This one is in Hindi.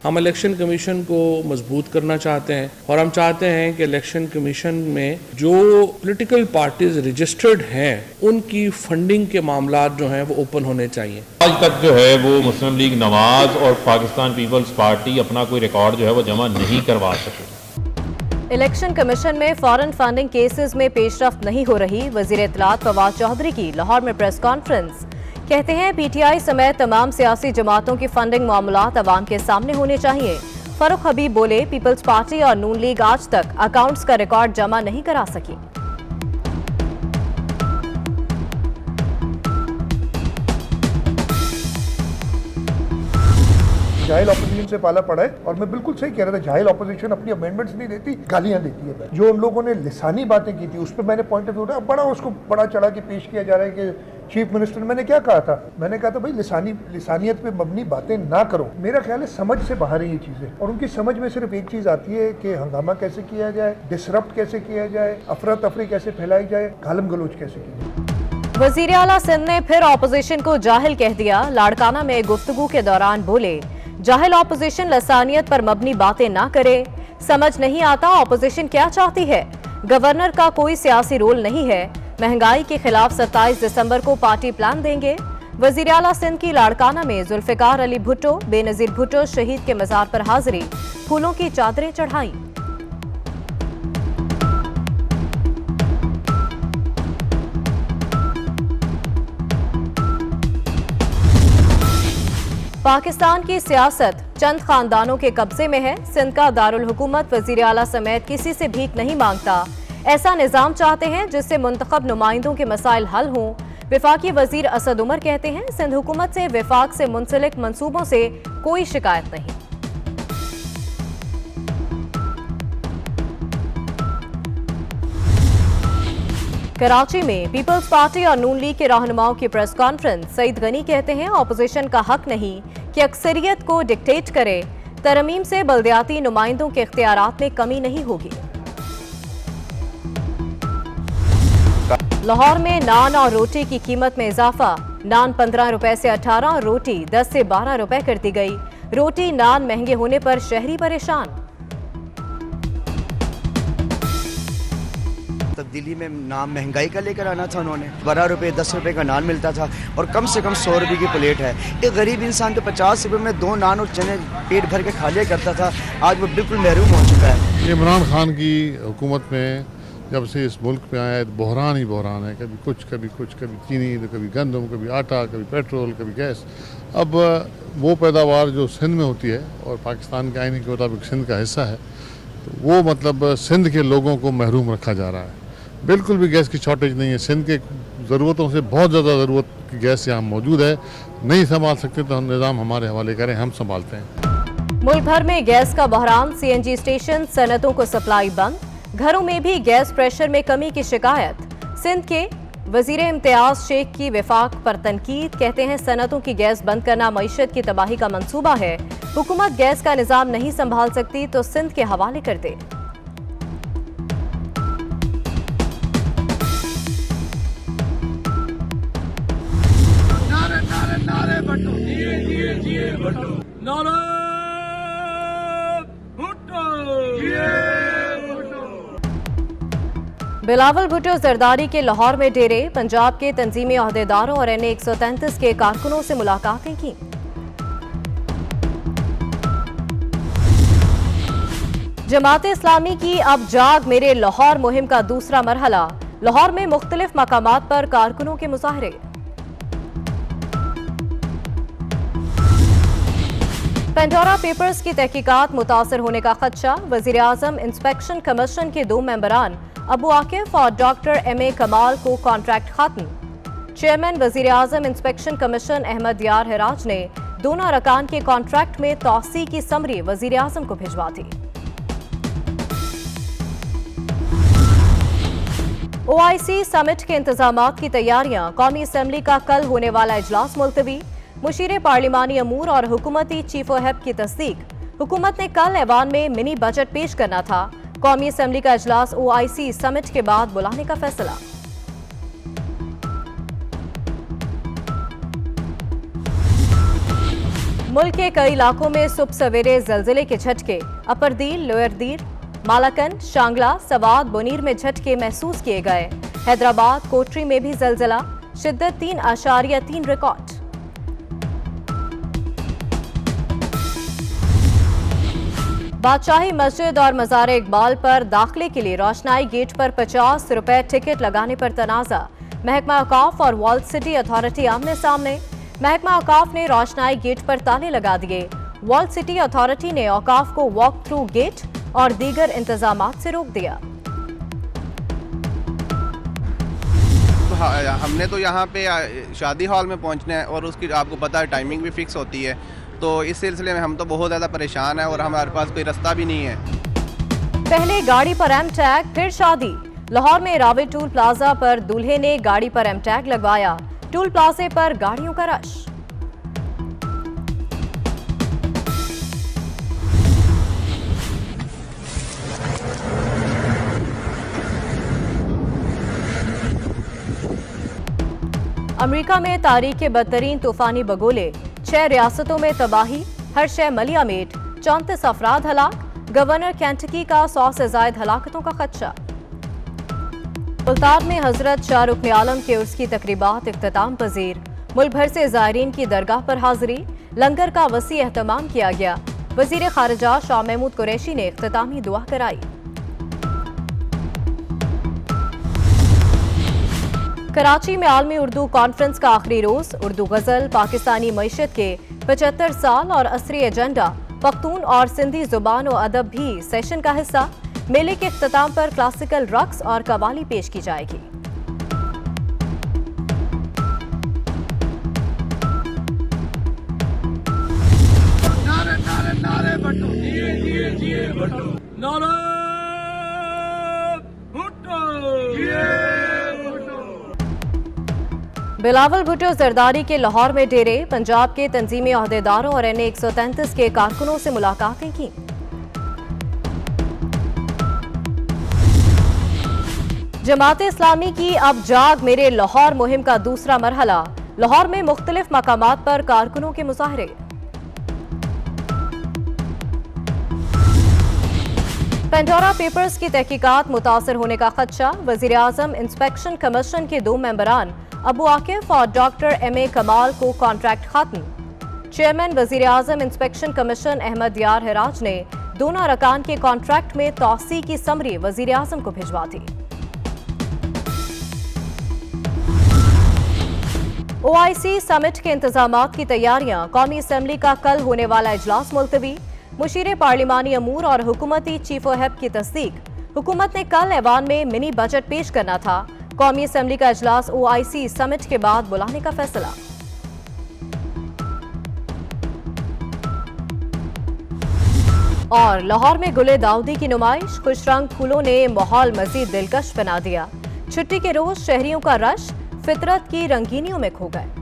हम इलेक्शन कमीशन को मजबूत करना चाहते हैं और हम चाहते हैं कि इलेक्शन कमीशन में जो पॉलिटिकल पार्टीज रजिस्टर्ड हैं उनकी फंडिंग के मामलात जो हैं वो ओपन होने चाहिए। आज तक जो है वो मुस्लिम लीग नवाज और पाकिस्तान पीपल्स पार्टी अपना कोई रिकॉर्ड जो है वो जमा नहीं करवा सके। इलेक्शन कमीशन में फॉरेन फंडिंग केसेस में पेशरफ्त नहीं हो रही। वजीर इत्तलात फवाद चौधरी की लाहौर में प्रेस कॉन्फ्रेंस। कहते हैं पीटीआई समेत तमाम सियासी जमातों की फंडिंग मामलात अवाम के सामने होने चाहिए। फरूख हबीब बोले पीपल्स पार्टी और नून लीग आज तक अकाउंट्स का रिकॉर्ड जमा नहीं करा सकी। जाहिल ऑपोजिशन से पाला पड़ा है और मैं बिल्कुल सही कह रहा था, जाहिल ऑपोजिशन अपनी अमेंडमेंट्स नहीं देती, गालियां देती है। जो उन लोगों ने लिसानी बातें की थी उस पर मैंने पॉइंट ऑफ व्यू बड़ा उसको बड़ा चढ़ा के पेश किया जा रहा है कि चीफ मिनिस्टर, मैंने क्या कहा था? मैंने कहा था भाई लिसानियत पे मबनी बातें ना करो। मेरा ख्याल है समझ से बाहर है ये चीजें, और उनकी समझ में सिर्फ एक चीज आती है कि हंगामा कैसे किया जाए, डिसरप्ट कैसे किया जाए, अफरा तफरी कैसे फैलाई जाए, गालम गलोच कैसे की जाए। वजीर आला सिंध ने फिर ऑपोजिशन को जाहिल कह दिया। लाड़काना में गुफ्तगू के दौरान बोले जाहिल ऑपोजिशन लसानियत पर मबनी बातें ना करे। समझ नहीं आता ऑपोजिशन क्या चाहती है। गवर्नर का कोई सियासी रोल नहीं है। महंगाई के खिलाफ 27 दिसंबर को पार्टी प्लान देंगे। वजीर आला सिंध की लाड़काना में जुल्फिकार अली भुट्टो, बेनजीर भुट्टो शहीद के मजार पर हाजिरी, फूलों की चादरें चढ़ाई। पाकिस्तान की सियासत चंद खानदानों के कब्जे में है। सिंध का दारुल हुकूमत वजीर आला समेत किसी से भीख नहीं मांगता। ऐसा निजाम चाहते हैं जिससे मुंतखब नुमाइंदों के मसाइल हल हों। विफाकी वजीर असद उमर कहते हैं सिंध हुकूमत से विफाक से मुंसलिक मंसूबों से कोई शिकायत नहीं। कराची में पीपल्स पार्टी और नून लीग के रहनुमाओं की प्रेस कॉन्फ्रेंस। सईद गनी कहते हैं ऑपोजिशन का हक नहीं कि अक्सरियत को डिक्टेट करे। तरमीम से बल्दियाती नुमाइंदों के इख्तियारात में कमी नहीं होगी। लाहौर में नान और रोटी की कीमत में इजाफा। नान 15 रुपए से 18 और रोटी 10 से 12 रुपए कर दी गई। रोटी नान महंगे होने पर शहरी परेशान। तब्दीली में नाम महंगाई का लेकर आना था उन्होंने। 12 रुपये 10 रुपये का नान मिलता था और कम से कम 100 रुपये की प्लेट है। एक गरीब इंसान तो 50 रुपये में 2 नान और चने पेट भर के खा लिया करता था, आज वो बिल्कुल महरूम हो चुका है। इमरान खान की हुकूमत में जब से इस मुल्क में आया है बहरान ही बहरान है। कभी कुछ कभी चीनी, तो कभी गंदम, कभी आटा, कभी पेट्रोल, कभी गैस। अब वो पैदावार जो सिंध में होती है और पाकिस्तान के आईने के मुताबिक सिंध का हिस्सा है, तो वो मतलब सिंध के लोगों को महरूम रखा जा रहा है। बिल्कुल भी गैस की शॉर्टेज नहीं है। सिंध के ज़रूरतों से बहुत ज़्यादा ज़रूरत की गैस यहाँ मौजूद है। नहीं संभाल सकते तो हम निज़ाम हमारे हवाले करें, हम संभालते हैं। मुल्क भर में गैस का बहरान। सीएनजी स्टेशन, सनतों को सप्लाई बंद। घरों में भी गैस प्रेशर में कमी की शिकायत। सिंध के वजीर इम्तियाज शेख की विफाक पर तनकीद। कहते हैं सनतों की गैस बंद करना मईशत की तबाही का मंसूबा है। हुकूमत गैस का निज़ाम नहीं संभाल सकती तो सिंध के हवाले कर दे। बिलावल भुट्टो जरदारी के लाहौर में डेरे। पंजाब के तंजीमी ओहदेदारों और NA 133 के कारकुनों से मुलाकातें की। जमात इस्लामी की अब जाग मेरे लाहौर मुहिम का दूसरा मरहला। लाहौर में मुख्तलिफ मकामात पर कारकुनों के मुजाहरे। पेंडोरा पेपर्स की तहकीकात मुतासर होने का खदशा। वजीर आजम इंस्पेक्शन कमीशन के 2 मेंबरान अबू आकिफ और डॉक्टर MA कमाल को कॉन्ट्रैक्ट खत्म। चेयरमैन वजीर आजम इंस्पेक्शन कमीशन अहमद यार हिराज ने दोनों अरकान के कॉन्ट्रैक्ट में तौसी की समरी वजीर आजम को भिजवा दी। OIC समिट के इंतजामात की तैयारियां। कौमी असम्बली का कल होने वाला इजलास मुलतवी। मुशीर पार्लिमानी अमूर और हुकूमती चीफ व्हिप की तस्दीक। हुकूमत ने कल ऐवान में मिनी बजट पेश करना था। कौमी असम्बली का इजलास OIC समिट के बाद बुलाने का फैसला। मुल्क के कई इलाकों में सुबह सवेरे जलजिले के झटके। अपर दील, लोअर दील, मालाकन, शांगला, सवात, बोनीर में झटके महसूस किए गए। हैदराबाद, कोटरी में भी जलजिला, शिद्दत 3.3 रिकॉर्ड। बादशाही मस्जिद और मज़ार इकबाल पर दाखिले के लिए रोशनाई गेट पर 50 रुपए टिकट लगाने पर तनाज़ा। महकमा औकाफ और वॉल्ड सिटी अथॉरिटी आमने सामने। महकमा औकाफ ने रोशनाई गेट पर ताले लगा दिए। वॉल्ड सिटी अथॉरिटी ने औकाफ को वॉक थ्रू गेट और दीगर इंतजामात से रोक दिया। हमने तो यहाँ पे शादी हॉल में पहुँचना है और उसकी आपको पता है टाइमिंग भी फिक्स होती है, तो इस सिलसिले में हम तो बहुत ज़्यादा परेशान हैं और हमारे पास कोई रास्ता भी नहीं है। पहले गाड़ी पर एम टैग, फिर शादी। लाहौर में रावे टूल प्लाजा पर दूल्हे ने गाड़ी पर एम टैग लगवाया। टूल प्लाजे पर गाड़ियों का रश। अमेरिका में तारीख के बदतरीन तूफानी बगोले। 6 रियासतों में तबाही, हर शय मलियामेट। 34 अफराद हलाक। गवर्नर केंटकी का 100 से ज्यादा हलाकतों का खदशा। मुल्तान में हजरत शाह रुकन आलम के उर्स की तकरीबात इख्तिताम पजीर। मुल्क भर से ज़ायरीन की दरगाह पर हाजिरी। लंगर का वसी एहतमाम किया गया। वजीर खारिजा शाह महमूद कुरैशी ने इख्तितामी दुआ कराई। कराची में आलमी उर्दू कॉन्फ्रेंस का आखिरी रोज। उर्दू गजल, पाकिस्तानी मईशत के 75 साल और असरी एजेंडा। पख्तून और सिंधी जुबान और अदब भी सेशन का हिस्सा। मेले के इख्तिताम पर क्लासिकल रक्स और कवाली पेश की जाएगी। बिलावल भुट्टो जरदारी के लाहौर में डेरे। पंजाब के तंजीमी ओहदेदारों और NA 133 के कारकुनों से मुलाकातें की। जमात इस्लामी की अब जाग मेरे लाहौर मुहिम का दूसरा मरहला। लाहौर में मुख्तलिफ मकामात पर कारकुनों के मुजाहरे। पेंडोरा पेपर्स की तहकीकात मुतासर होने का खदशा। वजीर आजम इंस्पेक्शन कमीशन के 2 मेंबरान अबू आकिफ और डॉक्टर MA कमाल को कॉन्ट्रैक्ट खत्म। चेयरमैन वजीर आजम इंस्पेक्शन कमीशन अहमद यार हिराज ने दोनों अरकान के कॉन्ट्रैक्ट में तौसी की समरी वजीर आजम को भिजवा दी। OIC समिट के इंतजामात की तैयारियां। कौमी असम्बली का कल होने वाला इजलास मुलतवी। मुशीर पार्लिमानी अमूर और हुकूमती चीफ व्हिप की तस्दीक। हुकूमत ने कल ऐवान में मिनी बजट पेश करना था। कौमी असम्बली का इजलास OIC समिट के बाद बुलाने का फैसला। और लाहौर में गुले दाऊदी की नुमाइश। खुश रंग फूलों ने माहौल मजीद दिलकश बना दिया। छुट्टी के रोज शहरियों का रश फितरत की रंगीनियों में खो गए।